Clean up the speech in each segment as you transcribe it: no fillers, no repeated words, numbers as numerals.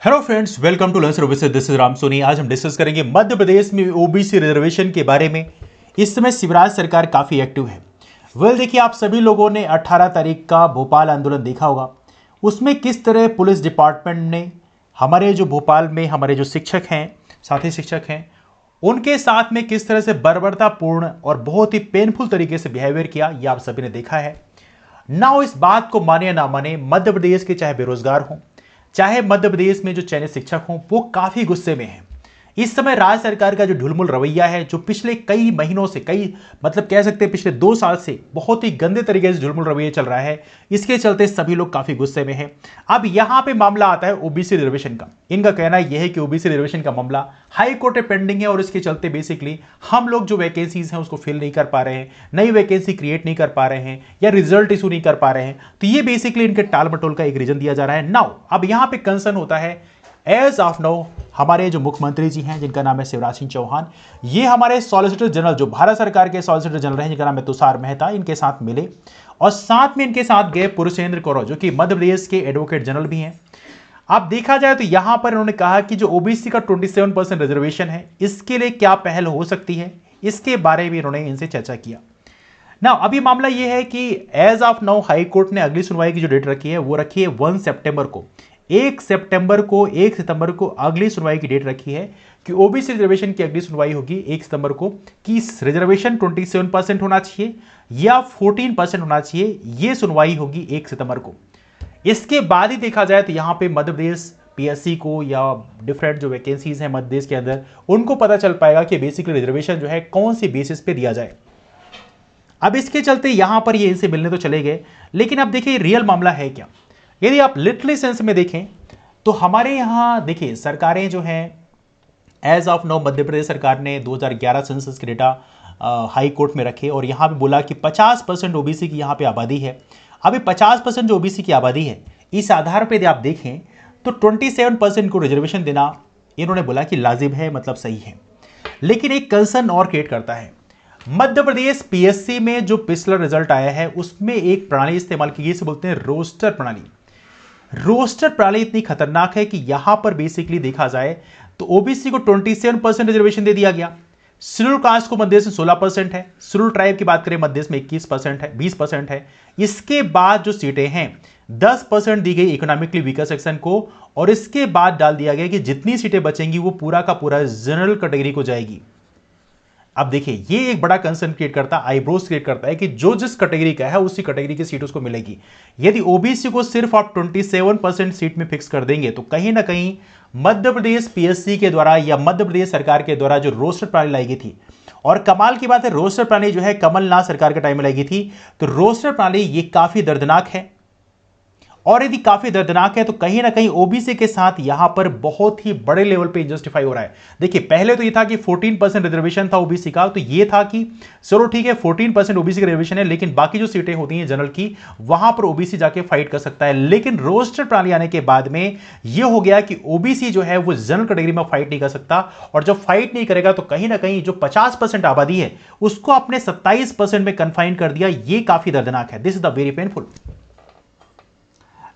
Hello friends, welcome to learn services. This is Ram Soni. आज हम discuss करेंगे मध्य प्रदेश में ओबीसी रिजर्वेशन के बारे में। इस समय शिवराज सरकार काफ़ी एक्टिव है। देखिए, आप सभी लोगों ने 18 तारीख का भोपाल आंदोलन देखा होगा। उसमें किस तरह पुलिस डिपार्टमेंट ने हमारे जो भोपाल में हमारे जो शिक्षक हैं, साथी शिक्षक हैं, उनके साथ में किस तरह से बर्बरतापूर्ण और बहुत ही पेनफुल तरीके से बिहेवियर किया, यह आप सभी ने देखा है ना। इस बात को माने ना माने, मध्य प्रदेश के चाहे बेरोजगार हों, चाहे मध्य प्रदेश में जो चयनित शिक्षक हों, वो काफी गुस्से में हैं। इस समय राज्य सरकार का जो ढुलमुल रवैया है, जो पिछले कई महीनों से कह सकते हैं पिछले 2 साल से बहुत ही गंदे तरीके से ढुलमुल रवैया चल रहा है, इसके चलते सभी लोग काफी गुस्से में हैं। अब यहां पे मामला आता है ओबीसी रिजर्वेशन का। इनका कहना यह है कि ओबीसी रिजर्वेशन का मामला हाई कोर्ट में पेंडिंग है और इसके चलते बेसिकली हम लोग जो वैकेंसीज हैं उसको फिल नहीं कर पा रहे हैं, नई वैकेंसी क्रिएट नहीं कर पा रहे हैं या रिजल्ट इशू नहीं कर पा रहे हैं। तो ये बेसिकली इनके टाल मटोल का एक रीजन दिया जा रहा है। नाउ अब यहां पे कंसर्न होता है एज ऑफ नाउ हमारे जो मुख्यमंत्री जी हैं, जिनका नाम है शिवराज सिंह चौहान, ये हमारे सॉलिसिटर जनरल, जो भारत सरकार के सॉलिसिटर जनरल हैं, जिनका नाम है तुषार मेहता, इनके साथ मिले और साथ में इनके साथ गए पुरुषेंद्र कौरव, जो कि मध्य प्रदेश के एडवोकेट जनरल भी हैं। अब देखा जाए तो यहां पर इन्होंने कहा कि जो ओबीसी का 27% रिजर्वेशन है, इसके लिए क्या पहल हो सकती है, इसके बारे में इन्होंने इनसे चर्चा किया ना। अभी मामला यह है कि as of now high court ने अगली सुनवाई की जो डेट रखी है वो रखी है 1 सितंबर को। 1 सितंबर को अगली सुनवाई की डेट रखी है कि ओबीसी रिजर्वेशन की अगली सुनवाई होगी 1 सितंबर को, कि रिजर्वेशन 27% होना चाहिए या 14% होना चाहिए। यह सुनवाई होगी 1 सितंबर को। इसके बाद ही देखा जाए तो यहां पे मध्य प्रदेश पीएससी को या डिफरेंट जो वैकेंसीज हैं मध्य प्रदेश के अंदर, उनको पता चल पाएगा कि बेसिकली रिजर्वेशन जो है कौन सी बेसिस पे दिया जाए। अब इसके चलते यहां पर ये इनसे मिलने तो चले गए, लेकिन अब देखिए रियल मामला है क्या। यदि आप लिटरली सेंस में देखें तो हमारे यहां देखिए सरकारें जो हैं, as of now Madhya Pradesh सरकार ने 2011 सेंसस के डेटा हाई कोर्ट में रखे और यहां पे बोला कि 50% ओबीसी की यहां पे आबादी है। अभी 50% जो ओबीसी की आबादी है, इस आधार पर यदि आप देखें तो 27% को रिजर्वेशन देना इन्होंने बोला कि लाजिम है, मतलब सही है। लेकिन एक कंसर्न और क्रिएट करता है। मध्य प्रदेश पीएससी में जो पिछला रिजल्ट आया है उसमें एक प्रणाली इस्तेमाल की, इसे बोलते हैं रोस्टर प्रणाली। रोस्टर प्रणाली इतनी खतरनाक है कि यहां पर बेसिकली देखा जाए तो ओबीसी को 27% रिजर्वेशन दे दिया गया। शेड्यूल कास्ट को मध्य प्रदेश में 16% है। शेड्यूल ट्राइब की बात करें मध्य प्रदेश में 21% है, 20% है। इसके बाद जो सीटें हैं 10% दी गई इकोनॉमिकली वीकर सेक्शन को और इसके बाद डाल दिया गया कि जितनी सीटें बचेंगी वो पूरा का पूरा जनरल कैटेगरी को जाएगी। अब देखिए ये एक बड़ा कंसर्न क्रिएट करता है, आईब्रोज क्रिएट करता है कि जो जिस कैटेगरी का है उसी कैटेगरी की सीट उसको मिलेगी। यदि ओबीसी को सिर्फ आप 27% सीट में फिक्स कर देंगे तो कहीं ना कहीं मध्य प्रदेश पीएससी के द्वारा या मध्य प्रदेश सरकार के द्वारा जो रोस्टर प्रणाली लाई गई थी, और कमाल की बात है रोस्टर प्रणाली जो है कमलनाथ सरकार के टाइम में लाई गई थी, तो रोस्टर प्रणाली ये काफी दर्दनाक है। और यदि काफी दर्दनाक है तो कहीं ना कहीं ओबीसी के साथ यहां पर बहुत ही बड़े लेवल पे इनजस्टिफाई हो रहा है। देखिए पहले तो ये था कि 14% रिजर्वेशन था ओबीसी का, तो ये था कि चलो ठीक है 14% ओबीसी का रिजर्वेशन है, लेकिन बाकी जो सीटें होती हैं जनरल की वहां पर ओबीसी जाके फाइट कर सकता है। लेकिन रोस्टर प्रणाली आने के बाद में यह हो गया कि ओबीसी जो है वो जनरल कैटेगरी में फाइट नहीं कर सकता, और जब फाइट नहीं करेगा तो कहीं ना कहीं जो 50% आबादी है उसको अपने 27% में कन्फाइन कर दिया। यह काफी दर्दनाक है। This is the very painful.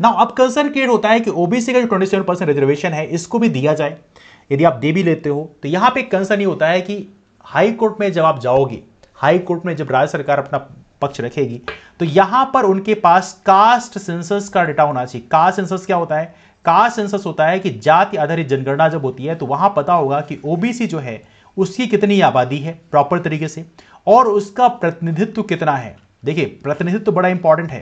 ना अब कंसर्न क्रिएट होता है कि ओबीसी का जो 27% रिजर्वेशन है इसको भी दिया जाए। यदि आप दे भी लेते हो तो यहां पे कंसर्न ये होता है कि हाई कोर्ट में जब आप जाओगे, हाई कोर्ट में जब राज्य सरकार अपना पक्ष रखेगी तो यहां पर उनके पास कास्ट सेंसस का डेटा होना चाहिए। कास्ट सेंसस क्या होता है? कास्ट सेंसस होता है कि जाति आधारित जनगणना जब होती है तो वहां पता होगा कि ओबीसी जो है उसकी कितनी आबादी है प्रॉपर तरीके से और उसका प्रतिनिधित्व कितना है। देखिए प्रतिनिधित्व बड़ा इंपॉर्टेंट है,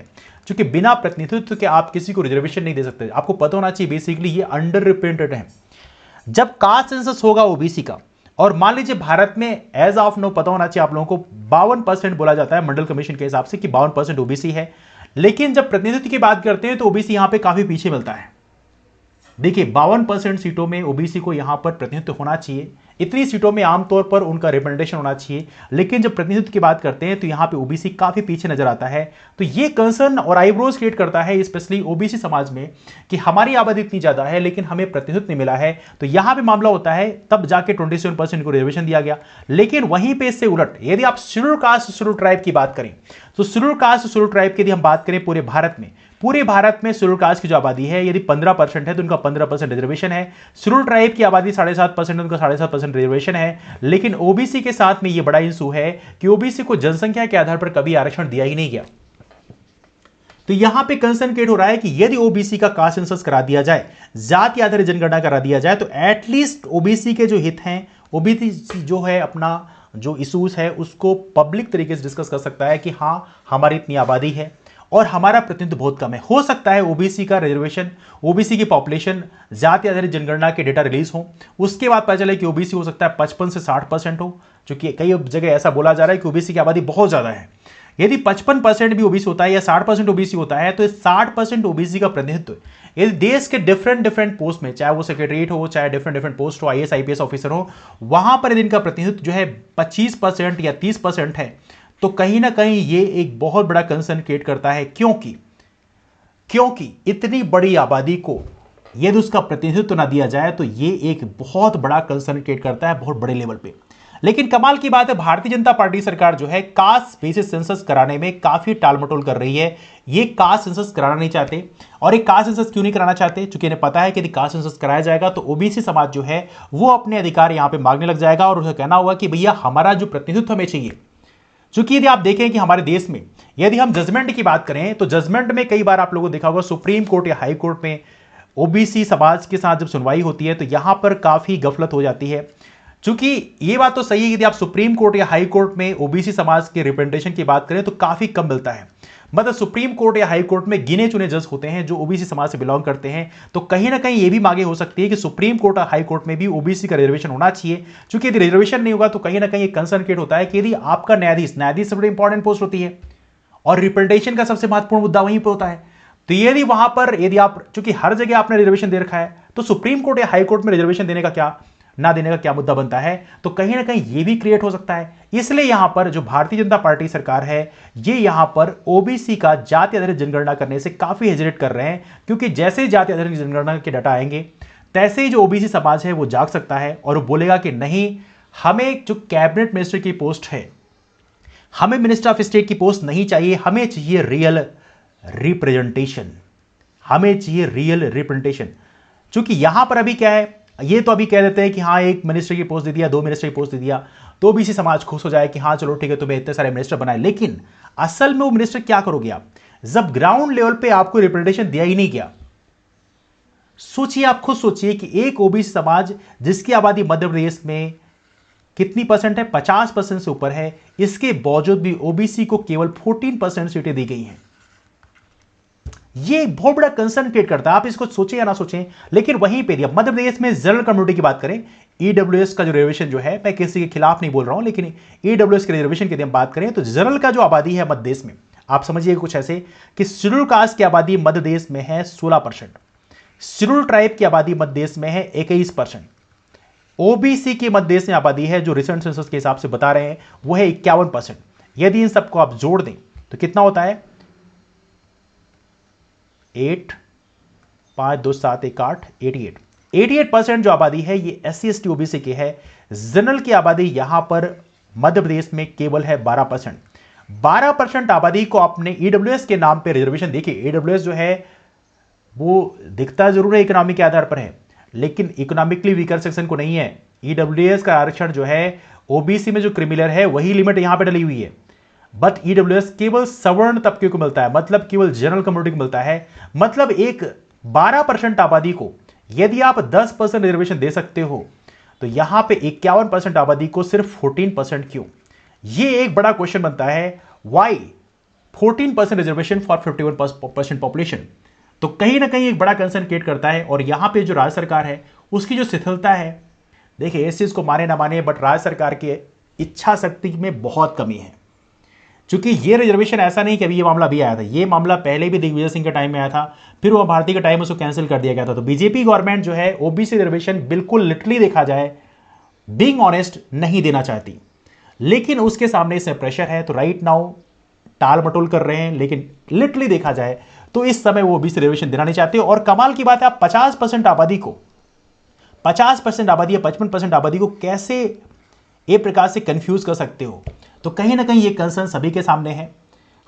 क्योंकि बिना प्रतिनिधित्व के आप किसी को रिजर्वेशन नहीं दे सकते। आपको पता होना चाहिए बेसिकली ये अंडर रिप्रेजेंटेड है। जब कास्ट सेंसस होगा ओबीसी का, और मान लीजिए भारत में एज ऑफ नो पता होना चाहिए आप लोगों को 52% बोला जाता है मंडल कमीशन के हिसाब से कि 52% ओबीसी है, लेकिन जब प्रतिनिधित्व की बात करते हैं तो ओबीसी यहां पे काफी पीछे मिलता है। देखिए 52% सीटों में ओबीसी को यहां पर प्रतिनिधित्व होना चाहिए इतनी सीटों में आमतौर पर उनका रिप्रेजेंटेशन होना चाहिए, लेकिन जब प्रतिनिधित्व की बात करते हैं तो यहां पे ओबीसी काफी पीछे नजर आता है। तो ये कंसर्न और आईब्रोज क्रिएट करता है स्पेशली ओबीसी समाज में कि हमारी आबादी इतनी ज्यादा है लेकिन हमें प्रतिनिधित्व नहीं मिला है। तो यहां पे मामला होता है, तब जाके 27% को रिजर्वेशन दिया गया। लेकिन वहीं पे इससे उलट यदि आप शेड्यूल कास्ट शेड्यूल ट्राइब की बात करें, तो शेड्यूल कास्ट शेड्यूल ट्राइब की यदि हम बात करें पूरे भारत में शेड्यूल कास्ट की जो आबादी है यदि 15% है तो उनका 15% रिजर्वेशन है। शेड्यूल ट्राइब की आबादी 7.5% है, उनका 7.5% रिजर्वेशन है। लेकिन ओबीसी के साथ में यह बड़ा इशू है कि ओबीसी को जनसंख्या के आधार पर कभी आरक्षण दिया ही नहीं गया। तो यहां पे कंसर्न क्रिएट हो रहा है कि यदि ओबीसी का कास्ट सेंसस करा दिया जाए, जाति आधारित जनगणना करा दिया जाए, तो एटलीस्ट ओबीसी के जो हित हैं, ओबीसी जो है अपना जो इश्यूज है उसको पब्लिक तरीके से डिस्कस कर सकता है कि हां हमारी इतनी आबादी है और हमारा प्रतिनिधित्व बहुत कम है। हो सकता है ओबीसी का रिजर्वेशन, ओबीसी की पॉपुलेशन जाति आधारित जनगणना के डेटा रिलीज हो, उसके बाद पता चले कि ओबीसी हो सकता है 55 से 60% हो, क्योंकि कई जगह ऐसा बोला जा रहा है कि ओबीसी की आबादी बहुत ज्यादा है। यदि 55% भी ओबीसी होता है या 60% ओबीसी होता है, तो 60% ओबीसी का प्रतिनिधित्व यदि देश के डिफरेंट पोस्ट में, चाहे वो सेक्रेटरीट हो, चाहे डिफरेंट पोस्ट हो, आईएएस आईपीएस ऑफिसर हो, वहां पर यदि इनका प्रतिनिधित्व जो है 25% या 30% है, तो कहीं ना कहीं ये एक बहुत बड़ा कंसर्न क्रिएट करता है। क्योंकि इतनी बड़ी आबादी को यदि उसका प्रतिनिधित्व ना दिया जाए तो ये एक बहुत बड़ा कंसर्न क्रिएट करता है बहुत बड़े लेवल पे। लेकिन कमाल की बात है, भारतीय जनता पार्टी सरकार जो है कास्ट बेसिस सेंसस कराने में काफी टालमटोल कर रही है। ये कास्ट सेंसस कराना नहीं चाहते। और ये कास्ट सेंसस क्यों नहीं कराना चाहते? क्योंकि इन्हें पता है कि यदि कास्ट सेंसस कराया जाएगा तो ओबीसी समाज जो है वो अपने अधिकार यहां पर मांगने लग जाएगा और उसे कहना होगा कि भैया हमारा जो प्रतिनिधित्व हमें चाहिए। क्योंकि यदि आप देखें कि हमारे देश में यदि हम जजमेंट की बात करें तो जजमेंट में कई बार आप लोगों को देखा होगा सुप्रीम कोर्ट या हाई कोर्ट में ओबीसी समाज के साथ जब सुनवाई होती है तो यहां पर काफी गफलत हो जाती है। क्योंकि ये बात तो सही है, यदि आप सुप्रीम कोर्ट या हाई कोर्ट में ओबीसी समाज के रिप्रेजेंटेशन की बात करें तो काफी कम मिलता है। मतलब सुप्रीम कोर्ट या हाई कोर्ट में गिने चुने जज होते हैं जो ओबीसी समाज से बिलोंग करते हैं। तो कहीं ना कहीं ये भी मांगे हो सकती है कि सुप्रीम कोर्ट और हाई कोर्ट में भी ओबीसी का रिजर्वेशन होना चाहिए। क्योंकि यदि रिजर्वेशन नहीं होगा तो कहीं ना कहीं एक कंसर्न क्रिएट होता है कि यदि आपका न्यायाधीश सबसे इंपॉर्टेंट पोस्ट होती है और रिप्रेजेंटेशन का सबसे महत्वपूर्ण मुद्दा वहीं पर होता है, तो यदि वहां पर यदि आप, चूंकि हर जगह आपने रिजर्वेशन दे रखा है, तो सुप्रीम कोर्ट या हाई कोर्ट में रिजर्वेशन देने का क्या ना देने का क्या मुद्दा बनता है, तो कहीं ना कहीं ये भी क्रिएट हो सकता है। इसलिए यहां पर जो भारतीय जनता पार्टी सरकार है ये यहां पर ओबीसी का जाति आधारित जनगणना करने से काफी हेजिटेट कर रहे हैं। क्योंकि जैसे ही जाति आधारित जनगणना के डाटा आएंगे तैसे ही जो ओबीसी समाज है वो जाग सकता है और वो बोलेगा कि नहीं, हमें जो कैबिनेट मिनिस्टर की पोस्ट है, हमें मिनिस्टर ऑफ स्टेट की पोस्ट नहीं चाहिए, हमें चाहिए रियल रिप्रेजेंटेशन, हमें चाहिए रियल रिप्रेजेंटेशन। क्योंकि यहां पर अभी क्या है, ये तो अभी कह देते हैं कि हाँ एक मिनिस्टर की पोस्ट दे दिया, 2 मिनिस्टर की पोस्ट दे दिया तो ओबीसी समाज खुश हो जाए कि हाँ चलो ठीक है तुम्हें इतने सारे मिनिस्टर बनाए। लेकिन असल में वो मिनिस्टर क्या करोगे आप जब ग्राउंड लेवल पे आपको रिप्रेजेंटेशन दिया ही नहीं गया? सोचिए, आप खुद सोचिए कि एक ओबीसी समाज जिसकी आबादी मध्य प्रदेश में कितनी परसेंट है, 50% से ऊपर है, इसके बावजूद भी ओबीसी को केवल 14% सीटें दी गई हैं। ये बहुत बड़ा कंसर्न क्रिएट करता है, आप इसको सोचें या ना सोचें। लेकिन वहीं पे मध्य प्रदेश में जनरल कम्युनिटी की बात करें, ईडब्ल्यूएस का जो रिजर्वेशन जो है, मैं किसी के खिलाफ नहीं बोल रहा हूं, लेकिन ईडब्ल्यूएस के रिजर्वेशन की हम बात करें तो जनरल का जो आबादी है मध्य प्रदेश में, आप समझिए कुछ ऐसे कि शेड्यूल कास्ट की आबादी मध्य प्रदेश में है 16%, शेड्यूल ट्राइब की आबादी मध्य प्रदेश में है 21%, ओबीसी की मध्य प्रदेश में आबादी है जो रिसेंट सेंसस के हिसाब से बता रहे हैं वो है 51%। यदि इन सबको आप जोड़ दें तो कितना होता है? 8 5 2 7 1 8 88% जो आबादी है ये SC ST OBC की है। जनरल की आबादी यहां पर मध्य प्रदेश में केवल है 12%। 12% आबादी को आपने ईडब्ल्यूएस के नाम पे रिजर्वेशन, देखिए ईडब्ल्यूएस जो है वो दिखता जरूर है इकोनॉमी के आधार पर है, लेकिन इकोनॉमिकली वीकर सेक्शन को नहीं है। ईडब्ल्यूएस का आरक्षण जो है ओबीसी में जो क्रिमिनल है वही लिमिट यहां पे डली हुई है, बट ईडब्ल्यूएस केवल सवर्ण तबके को मिलता है, मतलब केवल जनरल कम्युनिटी को मिलता है। मतलब एक 12% आबादी को यदि आप 10% रिजर्वेशन दे सकते हो तो यहां पे 51% आबादी को सिर्फ 14% क्यों? ये एक बड़ा क्वेश्चन बनता है, व्हाई 14% रिजर्वेशन फॉर 51% पॉपुलेशन? तो कहीं ना कहीं एक बड़ा कंसर्न क्रिएट करता है। और यहां पे जो राज्य सरकार है उसकी जो शिथिलता है, देखिए इस चीज को माने ना माने बट राज्य सरकार के इच्छा शक्ति में बहुत कमी है। क्योंकि ये रिजर्वेशन ऐसा नहीं कि अभी ये मामला भी आया था, ये मामला पहले भी दिग्विजय सिंह के टाइम में आया था, फिर वो भारती के टाइम में उसको कैंसिल कर दिया गया था। तो बीजेपी गवर्नमेंट जो है ओबीसी रिजर्वेशन बिल्कुल लिटरली देखा जाए बीइंग ऑनेस्ट नहीं देना चाहती, लेकिन उसके सामने इसमें प्रेशर है, तो राइट नाउ टाल मटोल कर रहे हैं। लेकिन लिटरली देखा जाए तो इस समय वो ओबीसी रिजर्वेशन देना नहीं चाहते। और कमाल की बात है, आप 50% आबादी को, 50% आबादी या 55% आबादी को कैसे एक प्रकार से कंफ्यूज कर सकते हो? तो कहीं ना कहीं ये कंसर्न सभी के सामने है।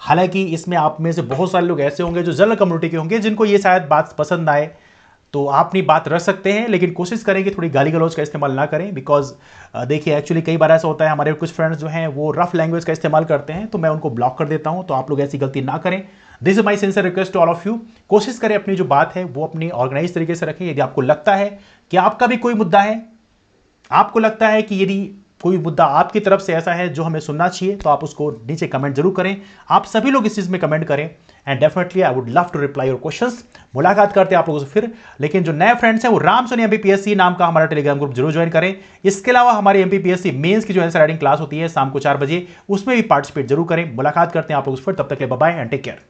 हालांकि इसमें आप में से बहुत सारे लोग ऐसे होंगे जो जनरल कम्युनिटी के होंगे, जिनको ये शायद बात पसंद ना आए, तो आप अपनी बात रख सकते हैं, लेकिन कोशिश करें कि थोड़ी गाली गलौज का इस्तेमाल ना करें। बिकॉज देखिए, एक्चुअली कई बार ऐसा होता है, हमारे कुछ फ्रेंड्स जो हैं वो रफ लैंग्वेज का इस्तेमाल करते हैं, तो मैं उनको ब्लॉक कर देता हूं। तो आप लोग ऐसी गलती ना करें। This is my sincere request to all of you. कोशिश करें अपनी जो बात है वो अपनी ऑर्गेनाइज तरीके से रखें। यदि आपको लगता है कि आपका भी कोई मुद्दा है, आपको लगता है कि यदि कोई मुद्दा आपकी तरफ से ऐसा है जो हमें सुनना चाहिए, तो आप उसको नीचे कमेंट जरूर करें। आप सभी लोग इस चीज में कमेंट करें, and definitely I would love to reply your questions. मुलाकात करते हैं आप लोगों से फिर। लेकिन जो नए फ्रेंड्स हैं वो राम सोनी एमपीपीएससी नाम का हमारा टेलीग्राम ग्रुप जरूर ज्वाइन करें। इसके अलावा हमारी एमपीपीएससी मेंस की जो आंसर राइटिंग क्लास होती है शाम को 4 बजे, उसमें भी पार्टिसिपेट जरूर करें। मुलाकात करते हैं आप लोगों से फिर। तब तक के लिए bye bye and take care.